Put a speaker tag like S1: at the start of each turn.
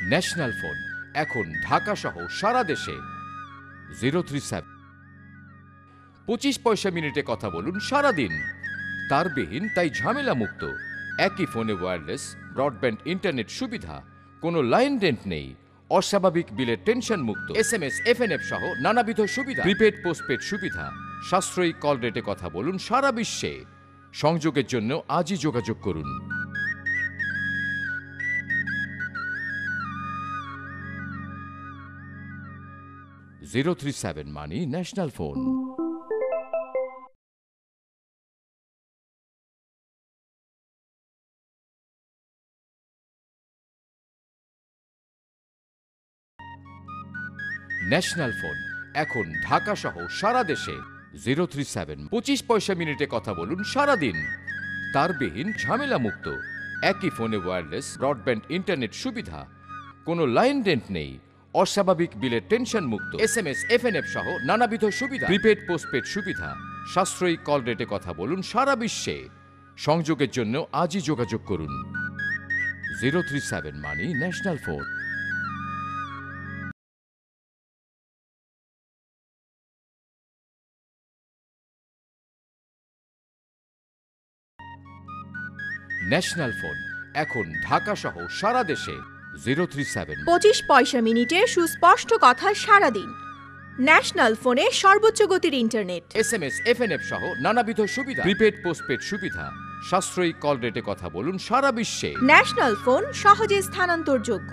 S1: National phone এখন ঢাকা সহ সারা দেশে 037 25 পয়সা মিনিটে কথা বলুন সারাদিন। তারবিহীন তাই ঝামেলা মুক্ত, একই ফোনে ওয়্যারলেস ব্রডব্যান্ড ইন্টারনেট সুবিধা, কোনো লাইন রেন্ট নেই, অস্বাভাবিক বিলের টেনশন মুক্ত, SMS FNF সহ নানাবিধ সুবিধা, প্রিপেড পোস্টপেড সুবিধা, সাশ্রয়ী কল রেটে কথা বলুন সারা বিশ্বে। সংযোগের জন্য আজই যোগাযোগ করুন। 037 মানি ন্যাশনাল ফোন। ন্যাশনাল ফোন এখন ঢাকা সহ সারা দেশে 037 25 পয়সা মিনিটে কথা বলুন সারাদিন। তারবিহীন ঝামেলা মুক্ত, একই ফোনে ওয়্যারলেস ব্রডব্যান্ড ইন্টারনেট সুবিধা, কোনো লাইন রেন্ট নেই, অস্বাভাবিক বিলের টেনশন মুক্ত, SMS FNF সহ নানাবিধ সুবিধা, প্রিপেড পোস্টপেড সুবিধা, সাশ্রয়ী কল রেটে কথা বলুন সারা বিশ্বে। সংযোগের জন্য আজই যোগাযোগ করুন। 037 মানি ন্যাশনাল ফোন। ন্যাশনাল ফোন এখন ঢাকা সহ সারা দেশে 037
S2: 25 পয়সা মিনিটে সুস্পষ্ট কথা সারাদিন। ন্যাশনাল ফোনে সর্বোচ্চ গতির ইন্টারনেট,
S1: SMS FNF সহ নানাবিধ সুবিধা, প্রিপেড পোস্টপেড সুবিধা, সাশ্রয়ী কল রেটে কথা বলুন সারা বিশ্বে।
S2: ন্যাশনাল ফোন সহজে স্থানান্তরযোগ্য।